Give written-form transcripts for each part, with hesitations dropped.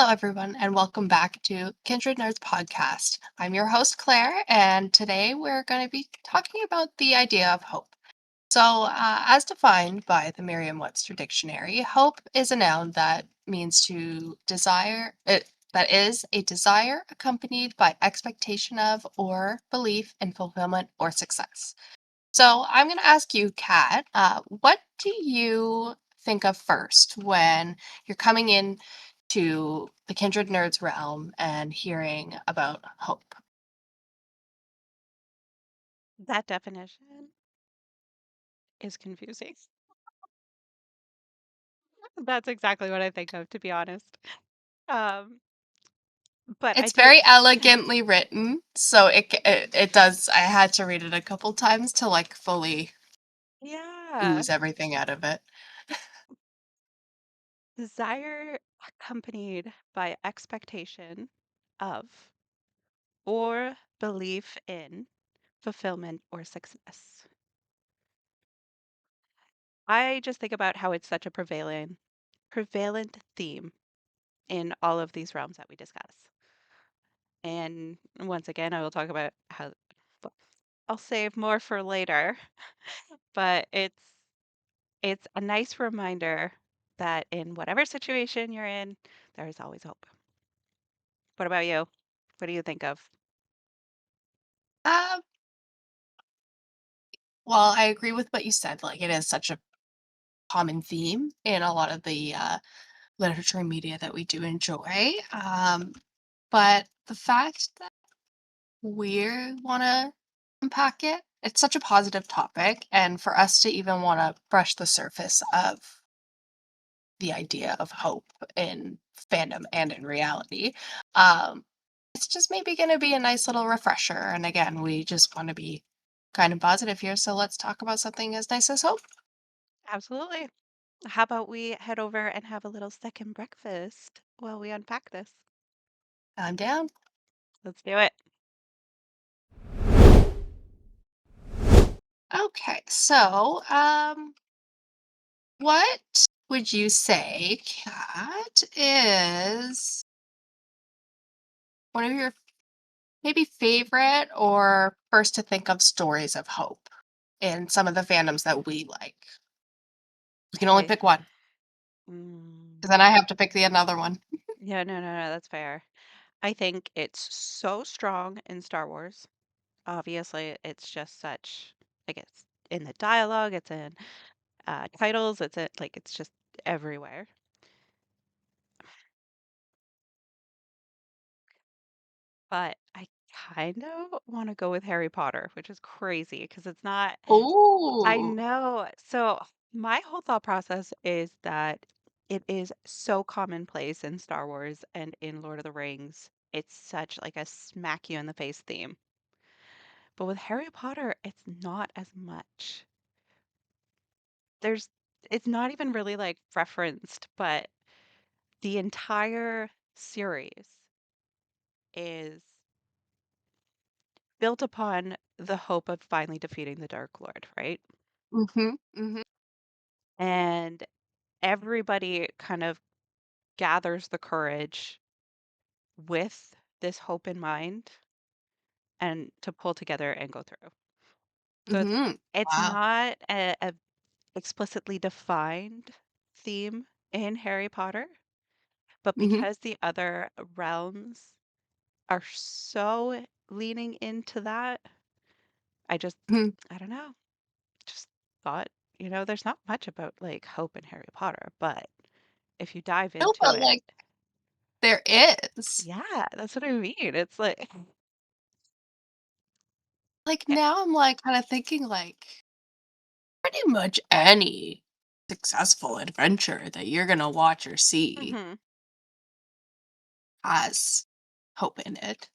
Hello, everyone, and welcome back to Kindred Nerds podcast. I'm your host, Claire, and today we're going to be talking about the idea of hope. As defined by the Merriam-Webster dictionary, hope is a noun that means to desire. That is a desire accompanied by expectation of or belief in fulfillment or success. So, I'm going to ask you, Kat, what do you think of first when you're coming in to the Kindred Nerds realm and hearing about hope? That definition is confusing. That's exactly what I think of, to be honest. Um, but I It's do, very elegantly written, so it does. I had to read it a couple times to like fully yeah, ooze everything out of it. desire accompanied by expectation of or belief in fulfillment or success. I just think about how it's such a prevalent theme in all of these realms that we discuss. And once again, I will talk about how well, I'll save more for later, but it's a nice reminder that in whatever situation you're in, there is always hope. What about you? What do you think of? Um, well, I agree with what you said. Like, it is such a common theme in a lot of the literature and media that we do enjoy. But the fact we want to unpack it. It's such a positive topic, and for us to even want to brush the surface of the idea of hope in fandom and in reality, um, it's just maybe going to be a nice little refresher. And again, we just want to be kind of positive here, so let's talk about something as nice as hope. Absolutely. How about we head over and have a little second breakfast while we unpack this? I'm down. Let's do it. Okay, what would you say, Kat, is one of your maybe favorite or first to think of stories of hope in some of the fandoms that we like? You can only Okay. pick one, because Mm, then I have to pick the another one. yeah, no, that's fair. I think it's so strong in Star Wars. Obviously, it's just such, like, it's in the dialogue, it's in titles, it's just everywhere. But I kind of want to go with Harry Potter, which is crazy because it's not, I Ooh. know. So my whole thought process is that it is so commonplace in Star Wars and in Lord of the Rings. It's such like a smack you in the face theme. But with Harry Potter, it's not as much. There's, it's not even really like referenced, but the entire series is built upon the hope of finally defeating the Dark Lord, right? Mhm, mhm, And everybody kind of gathers the courage with this hope in mind and to pull together and go through. So mhm. it's Wow. not a explicitly defined theme in Harry Potter, but Mhm, because the other realms are so leaning into that, I just mhm. I don't know, just thought, there's not much about like hope in Harry Potter, but if you dive No, into but, it, like, there is. yeah, that's what I mean. It's like, Like, yeah, now I'm, like, kinda thinking, like, pretty much any successful adventure that you're gonna watch or see hmm, has hope in it.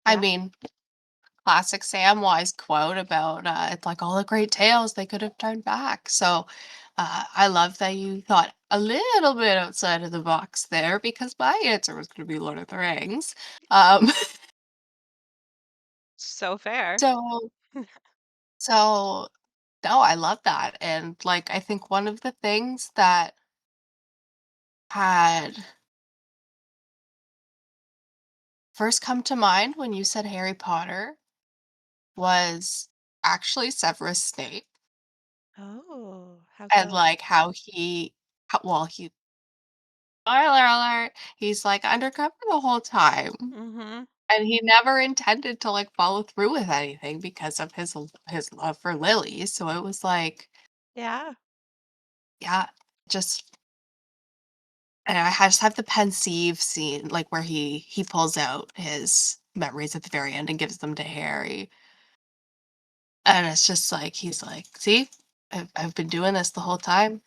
I yeah, mean, classic Samwise quote about it's like all the great tales they could have turned back. I love that you thought a little bit outside of the box there because my answer was going to be Lord of the Rings. Um, so fair. so so no, I love that, and like I think one of the things that had first come to mind when you said Harry Potter was actually Severus Snape Oh, how and, so? like, how he well, he spoiler alert, he's, like, undercover the whole time, Mhm. and he never intended to, like, follow through with anything because of his love for Lily, so it was like, Yeah. yeah, just and I just have the pensive scene, like, where he pulls out his memories at the very end and gives them to Harry, and it's just like, he's like, "See? I've been doing this the whole time.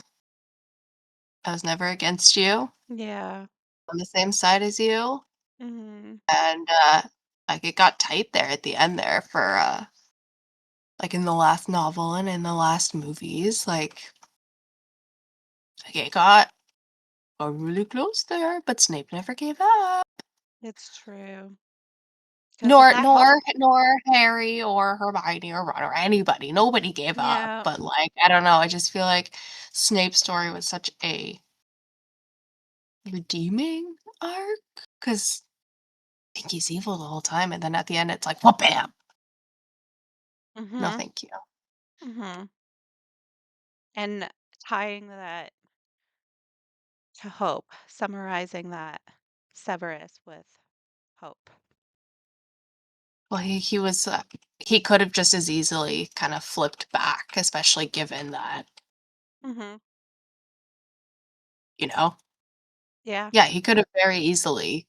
I was never against you. Yeah. On the same side as you." Mhm. And, like, it got tight there at the end there for, like, in the last novel and in the last movies, like, it got really close there, but Snape never gave up. It's true. 'Cause with Nor that hope. nor nor Harry or Hermione or Ron or anybody. Nobody gave up, Yeah. but, like, I don't know, I just feel like Snape's story was such a redeeming arc because I think he's evil the whole time, and then at the end, it's like, "Well, bam! No, Mhm. thank you." Mhm. And tying that to hope, summarizing that Severus with hope. Well, he could have just as easily kind of flipped back, especially given that, Mhm. you know? Yeah. Yeah, he could have very easily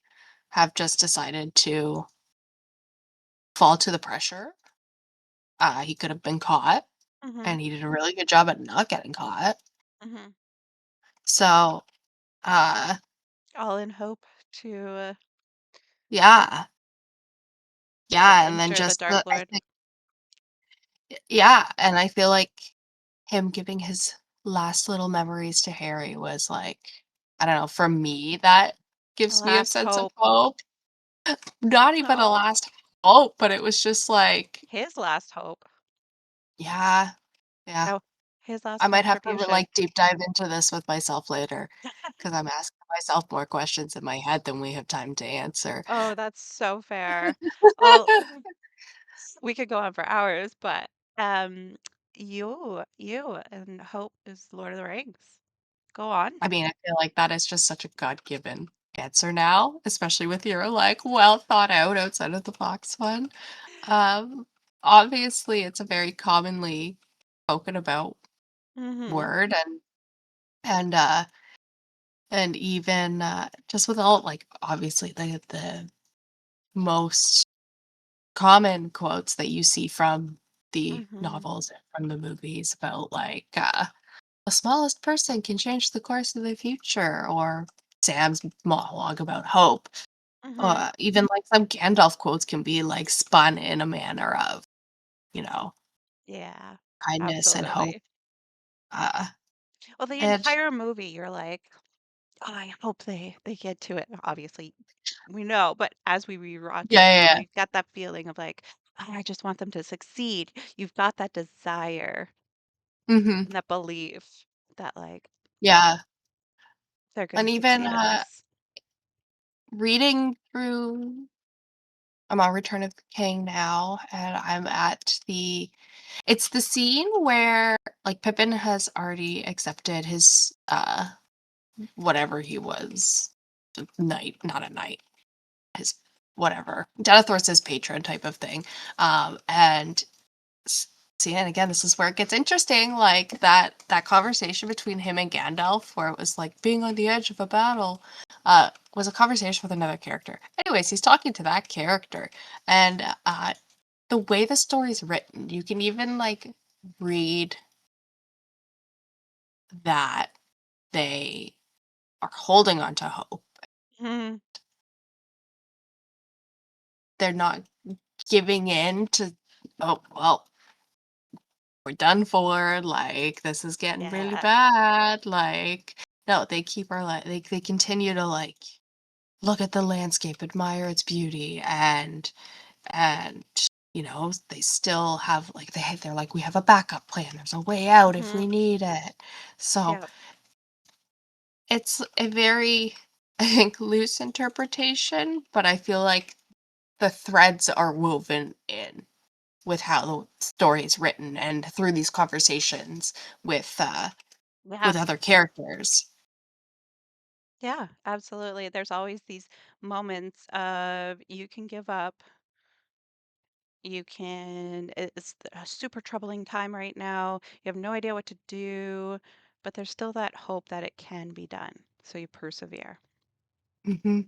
have just decided to fall to the pressure. He could have been caught, Mhm. and he did a really good job at not getting caught. Mhm. So, uh, All in hope to yeah, yeah, and then ensure the just Dark I Lord. think, yeah, and I feel like him giving his last little memories to Harry was like, I don't know, for me, that A gives me a last sense of hope. hope. Not even a Oh, last hope, but it was just like, his last hope. yeah, yeah. Oh, his last I might have to contribution. like deep dive into this with myself later because I'm asking myself more questions in my head than we have time to answer. Oh, that's so fair. Well, we could go on for hours, but um, you and hope is Lord of the Rings. Go on. I mean, I feel like that is just such a God-given answer now, especially with your like well thought out outside of the box one. Um, Obviously, it's a very commonly spoken about Mhm. word, and uh and even just with all like obviously the most common quotes that you see from the Mhm. novels and from the movies about like the smallest person can change the course of the future, or Sam's monologue about hope. Mhm. Even like some Gandalf quotes can be like spun in a manner of, you know, Yeah. kindness and hope. Absolutely. Uh, Well, the and entire movie, you're like, oh, I hope they get to it. Obviously, we know, but as we rewatch yeah, it, yeah, you got that feeling of like, oh, I just want them to succeed. You've got that desire yeah. and that belief that like Yeah. they're going And to even succeed in this. reading through, I'm on Return of the King now, and I'm at it's the scene where like Pippin has already accepted his whatever he was, knight, not a knight, his whatever. Denethor's his patron type of thing. And see, and again, this is where it gets interesting. Like that conversation between him and Gandalf, where it was like being on the edge of a battle, was a conversation with another character. Anyways, he's talking to that character, and the way the story's written, you can even like read that they are holding on to hope. Mhm. They're not giving in to, oh well, we're done for, like this is getting really Yeah. bad, like no, they keep our they continue to like look at the landscape, admire its beauty, and they still have like they're like, we have a backup plan, there's a way out if we Mhm. need it. So Yeah. it's a very I think loose interpretation, but I feel like the threads are woven in with how the story is written and through these conversations with Yeah. other characters. Yeah, absolutely. There's always these moments of you can give up. It's a super troubling time right now. You have no idea what to do, but there's still that hope that it can be done. So you persevere. Hmm. That's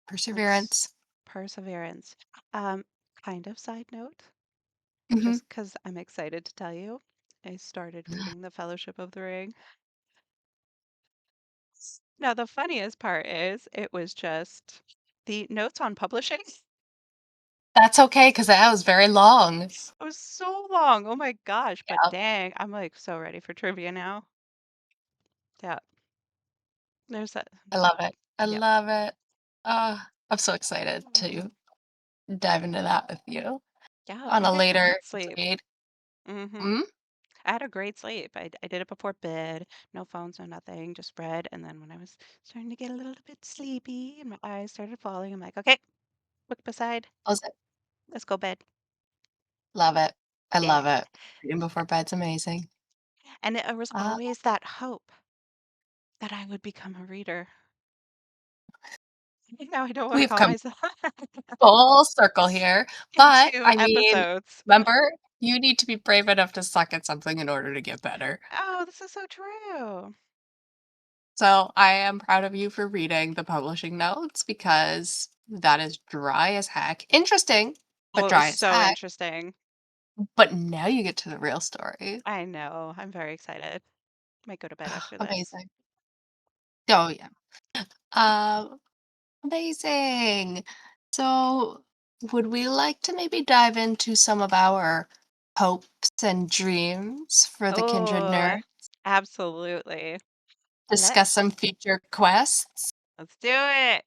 Perseverance. perseverance. Um, kind of side note, Hmm. just because I'm excited to tell you, I started reading The Fellowship of the Ring. Now, the funniest part is it was just the notes on publishing. That's okay because that was very long. It was so long. Oh my gosh, but Yeah, dang, I'm like so ready for trivia now. Yeah, there's that. I love it. I Yep. love it. I'm so excited to dive into that with you Yeah, I on a had later great sleep. date. Mm-hmm. Mm? I had a great sleep. I did it before bed, no phones, no nothing, just read. And then when I was starting to get a little bit sleepy and my eyes started falling, I'm like, okay, look beside, Was it? let's go bed. Love it. I Yeah. love it. Reading before bed's amazing. And it was Uh, always that hope that I would become a reader. Now I don't want to we've call come myself full circle here, in but two I mean, episodes. remember, you need to be brave enough to suck at something in order to get better. Oh, this is so true. So I am proud of you for reading the publishing notes because that is dry as heck. Interesting, but Oh, it was dry as so heck. interesting. But now you get to the real story. I know. I'm very excited. Might go to bed after this. Amazing. Oh yeah. Um, Amazing. So would we like to maybe dive into some of our hopes and dreams for the Kindred Oh, Nerd? absolutely. Discuss some future quests? Let's do it.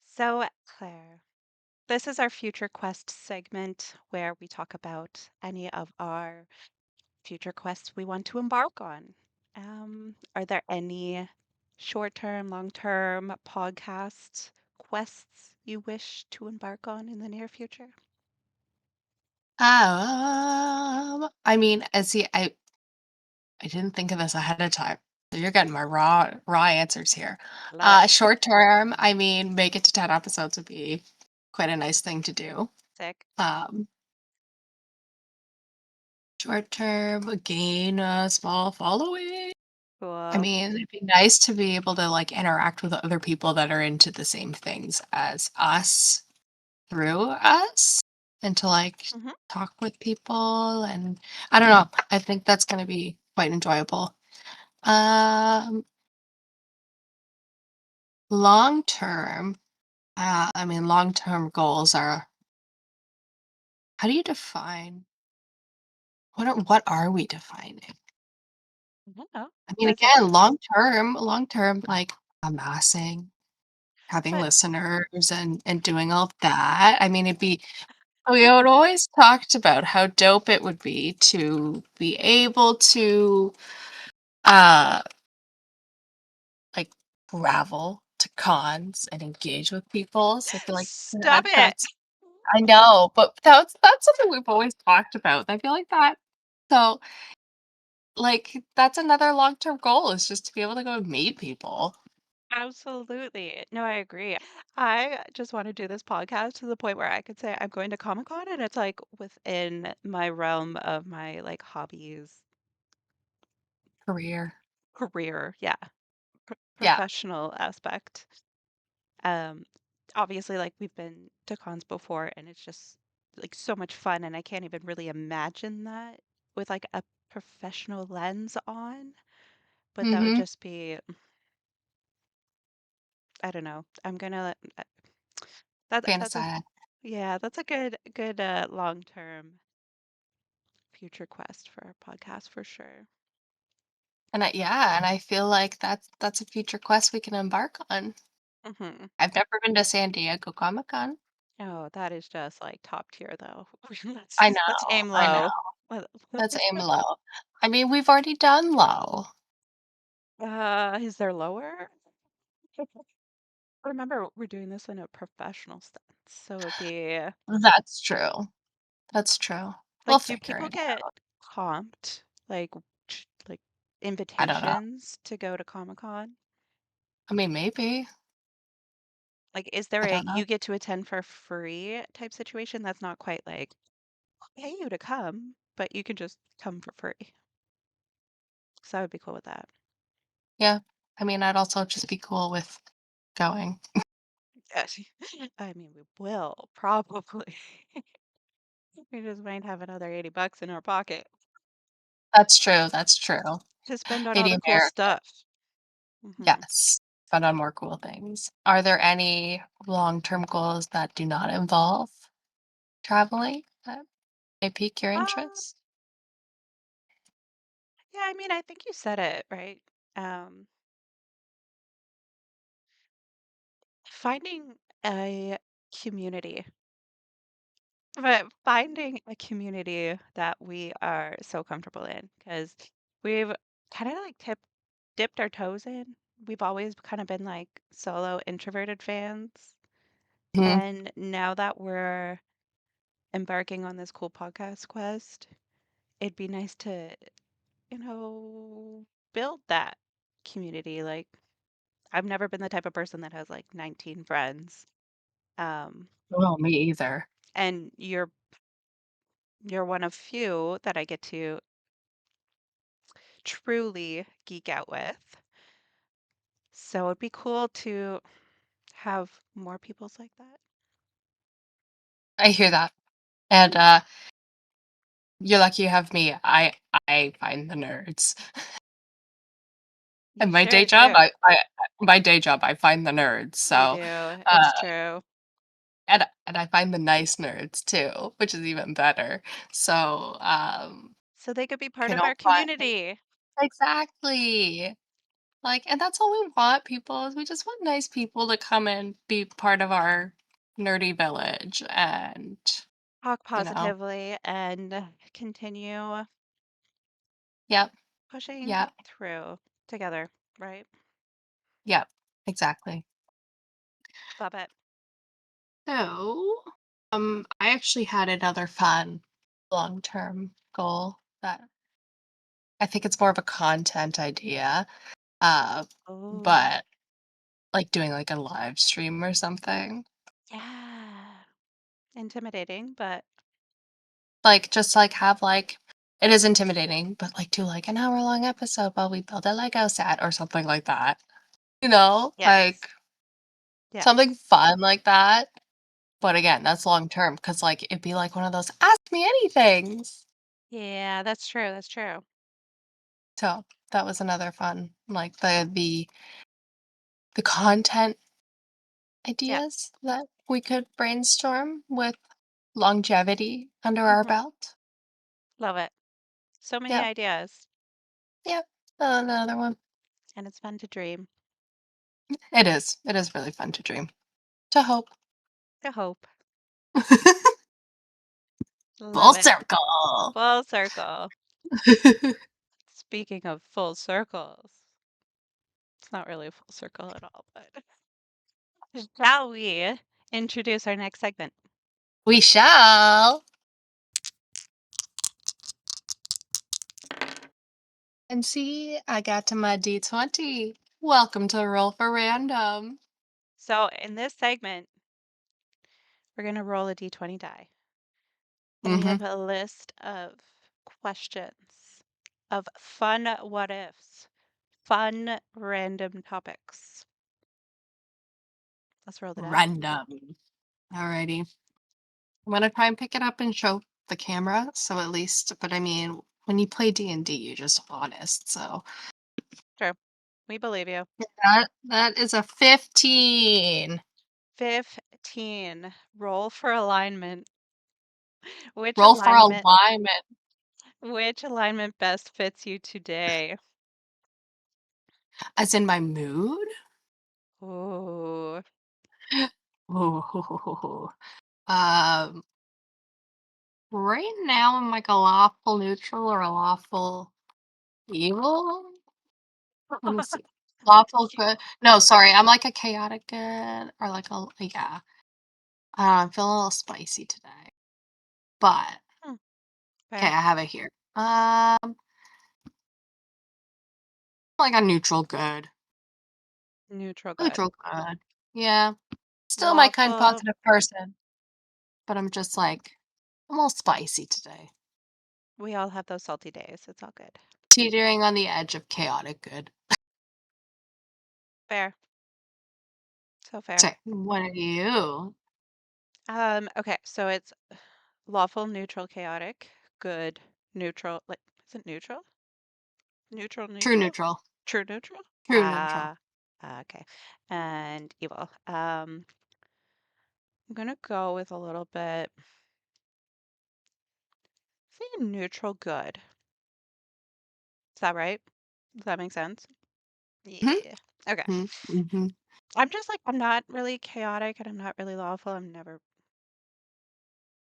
So, Claire, this is our Future Quest segment where we talk about any of our future quests we want to embark on. Are there any short-term, long-term podcast quests you wish to embark on in the near future? I mean, see, I didn't think of this ahead of time. So you're getting my raw answers here. Love it. Short term, I mean, make it to 10 episodes would be quite a nice thing to do. Sick. Um, Short term, gain a small following. I Cool. mean, it'd be nice to be able to like interact with other people that are into the same things as us through us and to like Hmm. talk with people and I don't know. I think that's going to be quite enjoyable. Um Long term, I mean long term goals are how do you define what are we defining? Yeah. I mean That's a again, long term like amassing, having but listeners and doing all of that. I mean, we had always talked about how dope it would be to be able to uh like travel to cons and engage with people. So I feel like stop it. that's I know, but that's something we've always talked about. I feel like that so like that's another long term goal is just to be able to go and meet people. Absolutely. No, I agree. I just want to do this podcast to the point where I could say I'm going to Comic-Con and it's like within my realm of my like hobbies, Career. career, yeah, Yeah. professional aspect. Um, Obviously like we've been to cons before and it's just like so much fun and I can't even really imagine that with like a professional lens on, but that would Mm-hmm. just be I don't know. I'm gonna that's a Fantasy. yeah, that's a good long-term future quest for our podcast for sure. And I feel like that's a future quest we can embark on. Hmm. I've never been to San Diego Comic-Con. Oh, that is just like top tier though. I Let's know, aim I know. low. Let's aim low. I mean, we've already done low. Is there lower? Remember, we're doing this in a professional sense, so it'd be That's true. That's true. We'll like, do figure people it get out. comped like like I don't know. invitations to go to Comic-Con? I mean, maybe. Like, is there I a don't know. you get to attend for free type situation? That's not quite like pay you to come, but you can just come for free. So I would be cool with that. Yeah. I mean, I'd also just be cool with going. Yes. I mean, we will probably. We just might have another 80 bucks in our pocket That's true. That's true. to spend on all 80 the cool American. stuff. Hmm. Yes. Spend on more cool things. Are there any long-term goals that do not involve traveling that may pique your Um, interest? yeah, I mean, I think you said it, right? Um, Finding a community, but finding a community that we are so comfortable in because we've kind of like dipped our toes in. We've always kind of been like solo introverted fans. Mhm. And now that we're embarking on this cool podcast quest, it'd be nice to, build that community. Like, I've never been the type of person that has like 19 friends. Um, Well, me either. and you're one of few that I get to truly geek out with. So it'd be cool to have more peoples like that. I hear that. And you're lucky you have me. I find the nerds. You And sure do. my day job, I find the nerds. You So, do. uh, It's true. and I find the nice nerds too, which is even better. So, So they could be part you of know, our community. exactly. Like, and that's all we want, people, is we just want nice people to come and be part of our nerdy village and, Talk you know, positively and continue yep, pushing yep, through together, right? yep, exactly. Love it. So, I actually had another fun long-term goal that I think it's more of a content idea, uh, Oh, but like doing like a live stream or something. yeah. Intimidating, but Like just like have like it is intimidating, but like do like an hour-long episode while we build a Lego set or something like that. yes. Like Yeah. something fun like that. But again, that's long term because like it'd be like one of those ask me anythings. Yeah, that's true. That's true. So that was another fun, like the content Yeah. ideas that we could brainstorm with longevity under our Hmm. belt. Love it. So many Yep, ideas, yep. Another one. and it's fun to dream, It is. It is really fun to dream. To hope. to hope. Full Love it. circle. Full circle. Speaking of full circles, it's not really a full circle at all, but shall we introduce our next segment? We shall. And see, I got to my D20. Welcome to Roll for Random. So, in this segment, we're going to roll a d20 die, and we Mm-hmm. have a list of questions of fun what ifs, fun random topics. Let's roll the die. Random. Alrighty. I'm gonna try and pick it up and show the camera, so at least, but I mean, when you play D&D, you're just honest, so. True. We believe you. That is a 15. 15. Roll for alignment. Which Roll for alignment alignment. which alignment best fits you today? As in my mood? Ooh. Ooh. Um, right now I'm like a lawful neutral or a lawful evil. Let me see. Lawful good. No, sorry. I'm like a chaotic good or like a yeah. I'm feeling a little spicy today, but Hmm, okay, fair. I have it here. Like a neutral good. Neutral good. Neutral good. Yeah. Still my kind Lawful. positive person, but I'm just like I'm a little spicy today. We all have those salty days. It's all good. Teetering on the edge of chaotic good. Fair. So fair. So, what are you? Okay, so it's lawful, neutral, chaotic, good, neutral. Like, is it neutral? Neutral, True neutral? neutral. True neutral? True neutral. Okay. And evil. I'm gonna go with a little bit, say neutral good. Is that right? Does that make sense? Yeah. Okay. Mm-hmm. Mm-hmm. I'm just like, I'm not really chaotic and I'm not really lawful. I'm never,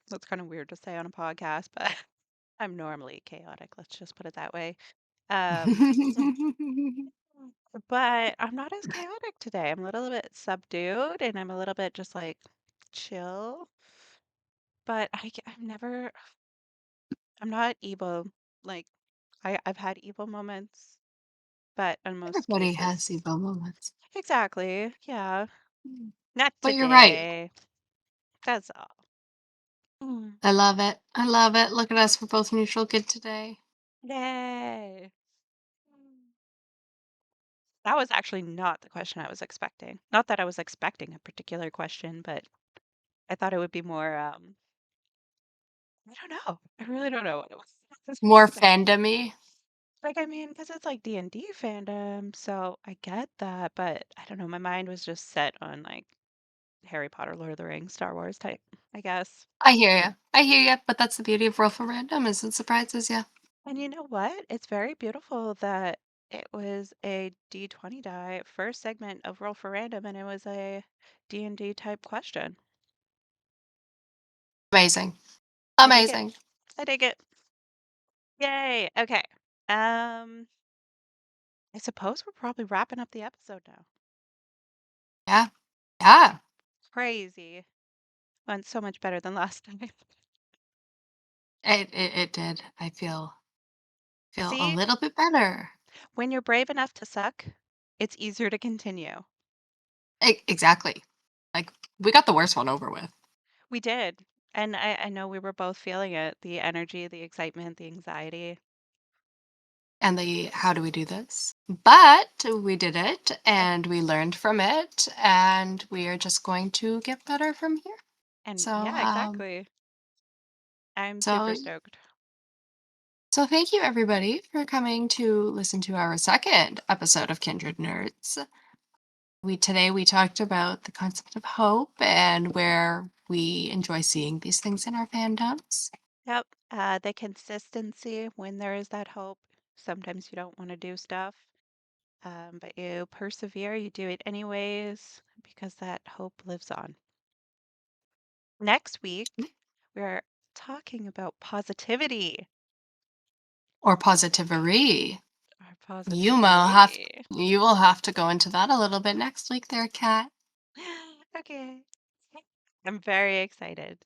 that's kind of weird to say on a podcast, but I'm normally chaotic. Let's just put it that way. Um, but I'm not as chaotic today. I'm a little bit subdued and I'm a little bit just like chill. But I'm never, I'm not evil. Like, I've had evil moments, but in most Everybody cases, has evil moments. exactly. Yeah. Mm. Not But you're right. today. That's all. Mm. I love it. I love it. Look at us. We're both neutral good today. Yay. Mm. That was actually not the question I was expecting. Not that I was expecting a particular question, but I thought it would be more, I don't know. I really don't know what it was. More fandomy. Like, I mean, because it's like D&D fandom, so I get that, but I don't know, my mind was just set on like Harry Potter, Lord of the Rings, Star Wars type, I guess. I hear you. I hear you. But that's the beauty of Roll for Random is it surprises you. And you know what? It's very beautiful that it was a D20 die, first segment of Roll for Random, and it was a D&D type question. Amazing. I dig it. Amazing. I dig it. Yay. Okay. Um, I suppose we're probably wrapping up the episode now. Yeah. Yeah. Crazy. Went so much better than last time. It did. I feel a See, little bit better. when you're brave enough to suck, it's easier to continue. Exactly. Like we got the worst one over with. We did. And I know we were both feeling it, the energy, the excitement, the anxiety. And the how do we do this? But we did it And and we learned from it and we are just going to get better from here. and So yeah, exactly. I'm super so stoked. so thank you everybody for coming to listen to our second episode of Kindred Nerds. We talked about the concept of hope and where we enjoy seeing these things in our fandoms. Yep. The consistency when there is that hope. Sometimes you don't want to do stuff, but you persevere, you do it anyways because that hope lives on. Next week, we're talking about positivity. Or positivery. Our You will have positivity. you will have to go into that a little bit next week there, Kat. Okay. I'm very excited.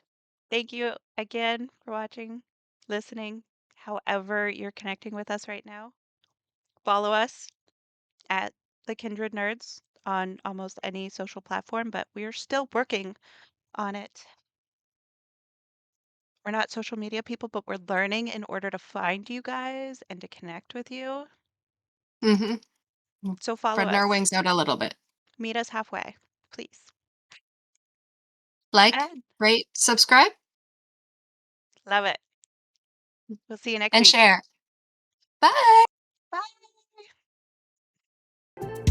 Thank you again for watching, listening, however you're connecting with us right now. Follow us at the Kindred Nerds on almost any social platform, but we're still working on it. We're not social media people, but we're learning in order to find you guys and to connect with you. Mhm. So follow Spreading our us. wings out a little bit. Meet us halfway, please. Like, And rate, subscribe, love it. We'll see you next and week. share. Bye. Bye.